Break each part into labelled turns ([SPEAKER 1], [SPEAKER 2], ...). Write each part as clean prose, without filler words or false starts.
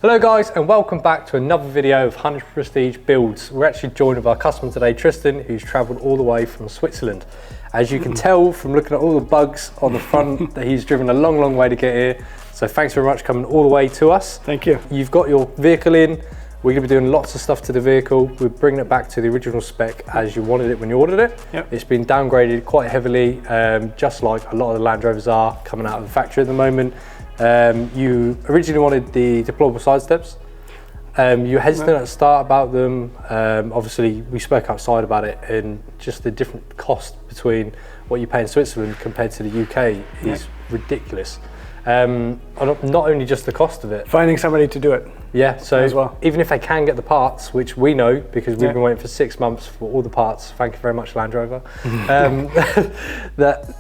[SPEAKER 1] Hello guys, and welcome back to another video of 100 Prestige Builds. We're actually joined with our customer today, Tristan, who's travelled all the way from Switzerland. As you can tell from looking at all the bugs on the front that he's driven a long way to get here. So thanks very much for coming all the way to us.
[SPEAKER 2] Thank you.
[SPEAKER 1] You've got your vehicle in. We're going to be doing lots of stuff to the vehicle. We're bringing it back to the original spec as you wanted it when you ordered it.
[SPEAKER 2] Yep.
[SPEAKER 1] It's been downgraded quite heavily, just like a lot of the Land Rovers are coming out of the factory at the moment. You originally wanted the deployable side steps. You were hesitant at the start about them. Obviously, we spoke outside about it, and just the different cost between what you pay in Switzerland compared to the UK is ridiculous. Not only just the cost of it.
[SPEAKER 2] Finding somebody to do it.
[SPEAKER 1] Yeah, so
[SPEAKER 2] as well.
[SPEAKER 1] Even if they can get the parts, which we know because we've been waiting for 6 months for all the parts, thank you very much Land Rover, that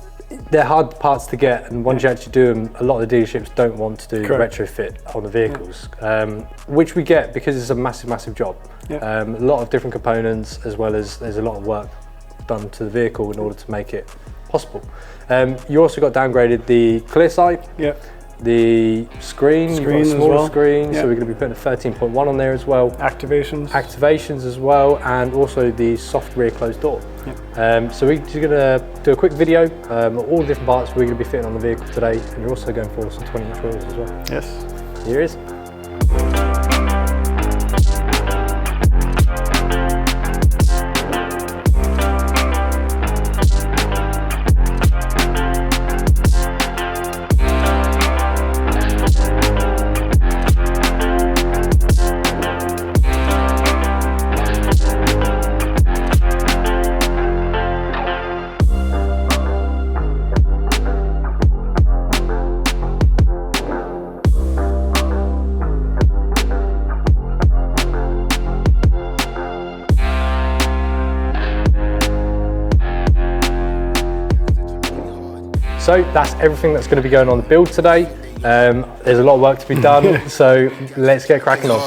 [SPEAKER 1] they're hard parts to get, and once you actually do them, a lot of the dealerships don't want to do retrofit on the vehicles, which we get because it's a massive job. A lot of different components, as well as there's a lot of work done to the vehicle in order to make it possible. You also got downgraded the CLEARSIGHT, the screen, you've got a smaller screen, so we're going to be putting a 13.1 on there as well. Activations as well, and also the soft rear closed door. So we're just going to do a quick video of all the different parts we're going to be fitting on the vehicle today, and you're also going for some 20-inch wheels as well.
[SPEAKER 2] Yes.
[SPEAKER 1] Here it is. So that's everything that's going to be going on the build today. There's a lot of work to be done, so let's get cracking on.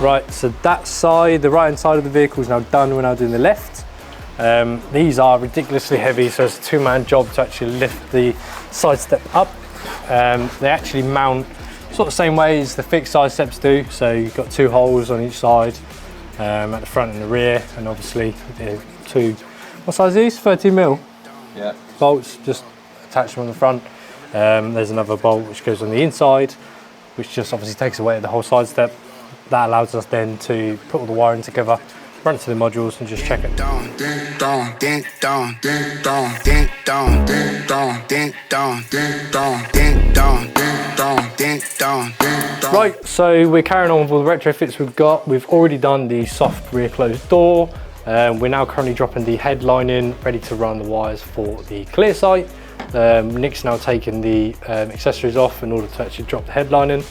[SPEAKER 1] Right, so that side, the right hand side of the vehicle is now done. We're now doing the left. These are ridiculously heavy, so it's a two-man job to actually lift the side step up. They actually mount sort of the same way as the fixed side steps do. So you've got two holes on each side, at the front and the rear, and obviously two, what size are these? 13mm bolts, just attach them on the front. There's another bolt which goes on the inside, which just obviously takes away the whole side step. That allows us then to put all the wiring together, run it to the modules and just check it. Right, so we're carrying on with all the retrofits we've got. We've already done the soft rear closed door. We're now currently dropping the headline in, ready to run the wires for the CLEARSIGHT. Nick's now taking the accessories off in order to actually drop the headline in.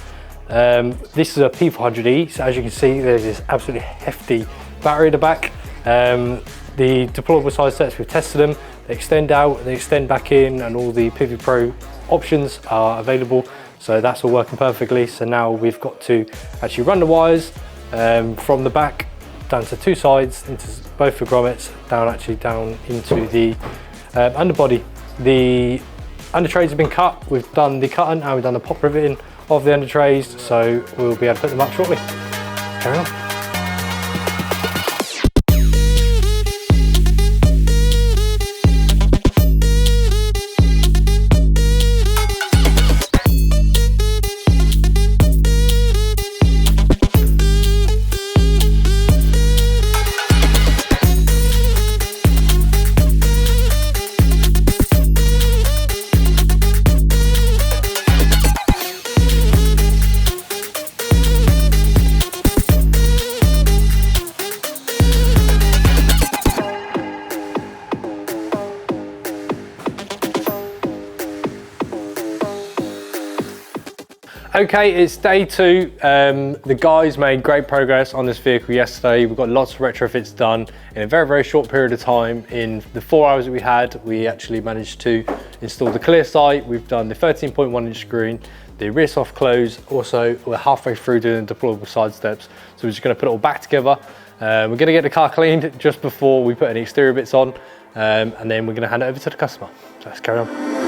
[SPEAKER 1] This is a P400E, so as you can see there's this absolutely hefty battery at the back. The deployable side steps, we've tested them. They extend out, they extend back in, and all the PIVI Pro options are available. So that's all working perfectly. So now we've got to actually run the wires from the back down to two sides, into both the grommets, down into the underbody. The under trays have been cut. We've done the cutting and we've done the pop riveting of the under trays, so we'll be able to put them up shortly. Carry on. Okay, it's day 2. The guys made great progress on this vehicle yesterday. We've got lots of retrofits done in a very, very short period of time. In the 4 hours that we had, we actually managed to install the CLEARSIGHT. We've done the 13.1-inch screen, the rear soft close. Also, we're halfway through doing the deployable side steps. So we're just gonna put it all back together. We're gonna get the car cleaned just before we put any exterior bits on. And then we're gonna hand it over to the customer. So let's carry on.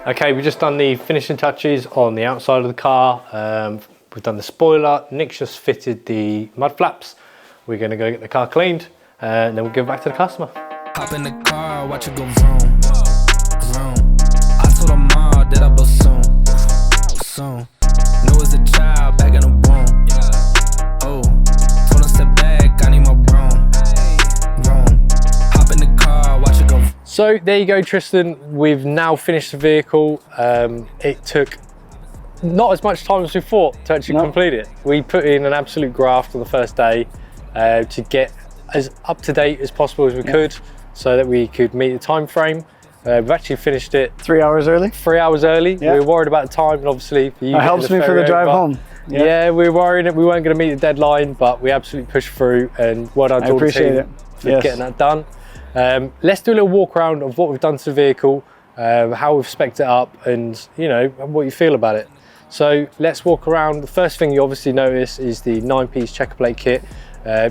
[SPEAKER 1] Okay, we've just done the finishing touches on the outside of the car. We've done the spoiler. Nick's just fitted the mud flaps. We're gonna go get the car cleaned and then we'll give it back to the customer.
[SPEAKER 2] Hop in the car, watch it go vroom, vroom. I told her mom that I will soon. Knew as a child, back in the womb. Oh, told her step back, I need my room. Hop in the car, watch it go.
[SPEAKER 1] So there you go, Tristan. We've now finished the vehicle. It took not as much time as we thought to actually complete it. We put in an absolute graft on the first day to get as up to date as possible as we could, so that we could meet the time frame. We've actually finished it
[SPEAKER 3] 3 hours early.
[SPEAKER 1] 3 hours early. We were worried about the time, and obviously for you,
[SPEAKER 3] it helps me for the drive home.
[SPEAKER 1] Yeah, we were worried that we weren't going to meet the deadline, but we absolutely pushed through. And well done to all the team for getting that done. Let's do a little walk around of what we've done to the vehicle, how we've spec'd it up, and you know what you feel about it. So let's walk around. The first thing you obviously notice is the 9-piece checker plate kit.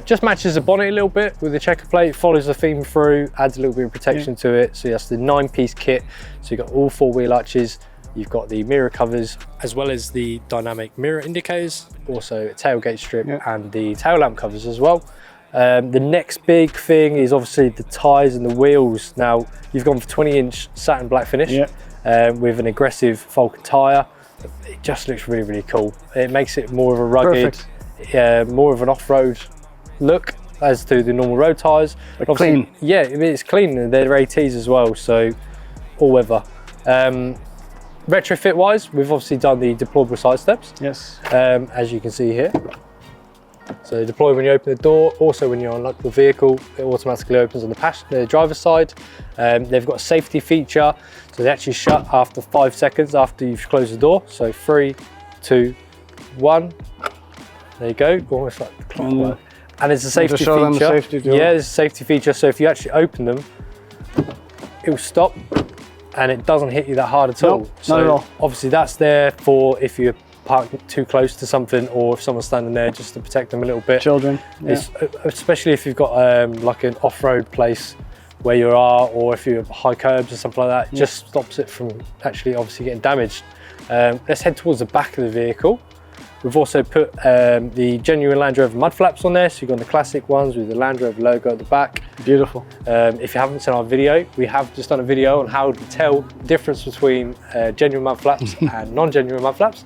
[SPEAKER 1] Just matches the bonnet a little bit with the checker plate, follows the theme through, adds a little bit of protection to it. So that's the 9-piece kit. So you've got all 4 wheel arches, you've got the mirror covers, as well as the dynamic mirror indicators, also a tailgate strip and the tail lamp covers as well. The next big thing is obviously the tyres and the wheels. Now you've gone for 20-inch satin black finish with an aggressive Falcon tyre. It just looks really, really cool. It makes it more of a rugged, more of an off-road look as to the normal road tyres.
[SPEAKER 3] Clean.
[SPEAKER 1] Yeah, it's clean. They're ATs as well, so all weather. Retrofit wise, we've obviously done the deployable side steps.
[SPEAKER 3] Yes.
[SPEAKER 1] As you can see here. So deploy when you open the door. Also when you unlock the vehicle, it automatically opens on the driver's side. They've got a safety feature, so they actually shut after 5 seconds after you've closed the door. So 3, 2, 1. There you go, almost like the clockwork. And it's a safety feature. Yeah, there's a safety feature. So if you actually open them, it will stop and it doesn't hit you that hard at all. So
[SPEAKER 3] not at all.
[SPEAKER 1] Obviously that's there for if you're parked too close to something, or if someone's standing there, just to protect them a little bit.
[SPEAKER 3] Children.
[SPEAKER 1] Especially if you've got like an off-road place where you are, or if you have high curbs or something like that, it just stops it from actually obviously getting damaged. Let's head towards the back of the vehicle. We've also put the genuine Land Rover mud flaps on there. So you've got the classic ones with the Land Rover logo at the back. Beautiful. If you haven't seen our video, we have just done a video on how to tell the difference between genuine mud flaps and non-genuine mud flaps.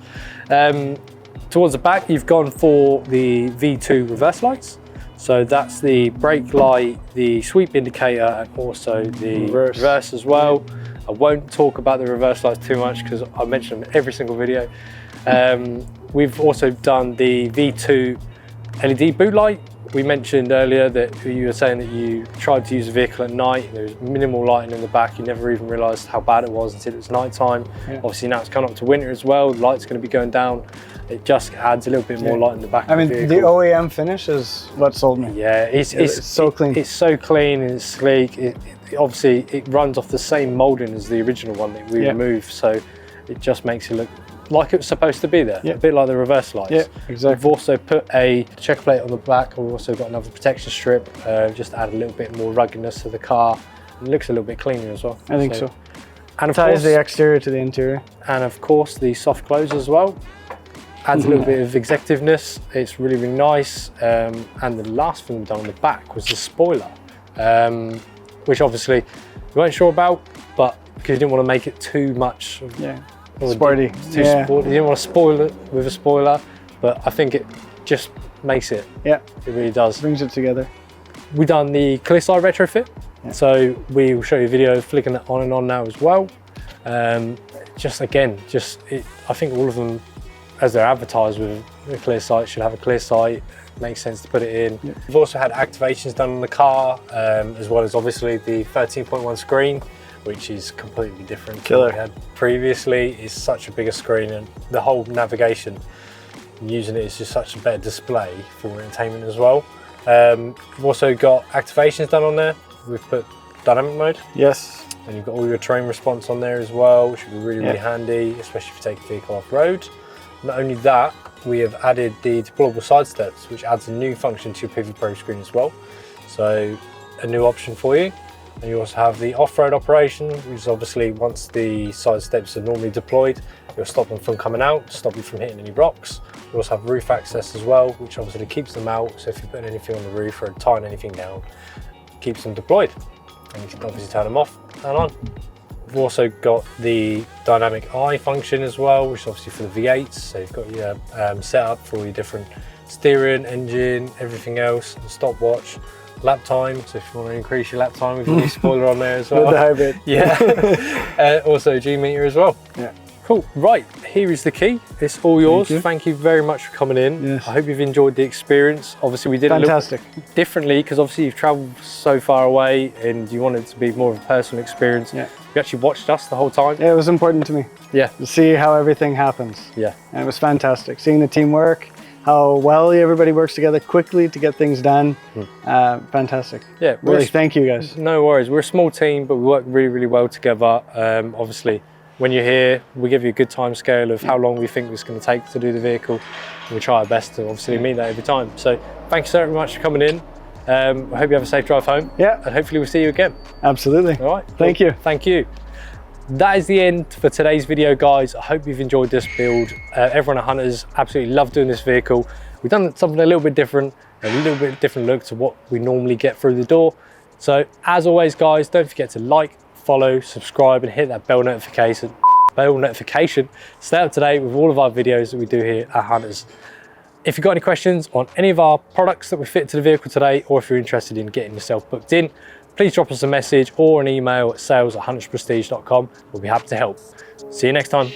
[SPEAKER 1] Towards the back, you've gone for the V2 reverse lights. So that's the brake light, the sweep indicator, and also the reverse as well. I won't talk about the reverse lights too much because I mention them in every single video. We've also done the V2 LED boot light. We mentioned earlier that you were saying that you tried to use the vehicle at night. There was minimal lighting in the back. You never even realised how bad it was until it was night time. Yeah. Obviously now it's coming up to winter as well. The light's going to be going down. It just adds a little bit more light in the back.
[SPEAKER 3] I mean, the OEM finish is what sold me.
[SPEAKER 1] Yeah, it's
[SPEAKER 3] so clean.
[SPEAKER 1] It's so clean and it's sleek. Obviously it runs off the same moulding as the original one that we removed, so it just makes it look like it was supposed to be there, a bit like the reverse lights.
[SPEAKER 3] Yeah, exactly.
[SPEAKER 1] We've also put a checker plate on the back. We've also got another protection strip, just to add a little bit more ruggedness to the car. It looks a little bit cleaner as well.
[SPEAKER 3] I think so.
[SPEAKER 1] And of
[SPEAKER 3] ties
[SPEAKER 1] course,
[SPEAKER 3] the exterior to the interior.
[SPEAKER 1] And of course, the soft close as well. Adds a little bit of executiveness. It's really, really nice. And the last thing we've done on the back was the spoiler, which obviously we weren't sure about, but because you didn't want to make it too much.
[SPEAKER 3] Sporty.
[SPEAKER 1] Sporty. You didn't want to spoil it with a spoiler, but I think it just makes it. Yeah. It really does.
[SPEAKER 3] Brings it together.
[SPEAKER 1] We've done the CLEARSIGHT retrofit. Yeah. So we will show you a video flicking that on and on now as well. Just again, I think all of them, as they're advertised with the CLEARSIGHT, should have a CLEARSIGHT. Makes sense to put it in. Yeah. We've also had activations done on the car, as well as obviously the 13.1 screen, which is completely different to what we had previously. It's such a bigger screen, and the whole navigation, using it is just such a better display for entertainment as well. We've also got activations done on there. We've put dynamic mode.
[SPEAKER 3] Yes.
[SPEAKER 1] And you've got all your terrain response on there as well, which would be really, really handy, especially if you take a vehicle off-road. Not only that, we have added the deployable side steps, which adds a new function to your PIVI Pro screen as well. So a new option for you. And you also have the off-road operation, which is obviously once the side steps are normally deployed, you'll stop them from coming out, stop you from hitting any rocks. You also have roof access as well, which obviously keeps them out. So if you're putting anything on the roof or tying anything down, it keeps them deployed. And you can obviously turn them off and on. We've also got the dynamic eye function as well, which is obviously for the V8s. So you've got your setup for all your different steering, engine, everything else, the stopwatch, lap time. So if you want to increase your lap time, we've got a spoiler on there as well.
[SPEAKER 3] With the hybrid.
[SPEAKER 1] Yeah. Also G meter as well. Yeah. Cool. Right, here is the key. It's all yours. Thank you very much for coming in. Yes. I hope you've enjoyed the experience. Obviously we did it a little differently because obviously you've traveled so far away and you wanted it to be more of a personal experience. Yeah. You actually watched us the whole time.
[SPEAKER 3] Yeah, it was important to me. Yeah. To see how everything happens.
[SPEAKER 1] Yeah.
[SPEAKER 3] And it was fantastic. Seeing the team work, how well everybody works together quickly to get things done. Fantastic. Yeah. Really, thank you guys.
[SPEAKER 1] No worries. We're a small team, but we work really, really well together. Obviously, when you're here, we give you a good time scale of how long we think it's going to take to do the vehicle. And we try our best to obviously meet that every time. So thank you so much for coming in. I hope you have a safe drive home. Yeah. And hopefully we'll see you again.
[SPEAKER 3] Absolutely.
[SPEAKER 1] All right.
[SPEAKER 3] Thank you.
[SPEAKER 1] Thank you. That is the end for today's video, guys. I hope you've enjoyed this build. Everyone at Hunters absolutely love doing this vehicle. We've done something a little bit different, a little bit different look to what we normally get through the door. So as always, guys, don't forget to like, follow, subscribe, and hit that bell notification. Stay up to date with all of our videos that we do here at Hunters. If you've got any questions on any of our products that we fit to the vehicle today, or if you're interested in getting yourself booked in, please drop us a message or an email at sales@huntersprestige.com. We'll be happy to help. See you next time.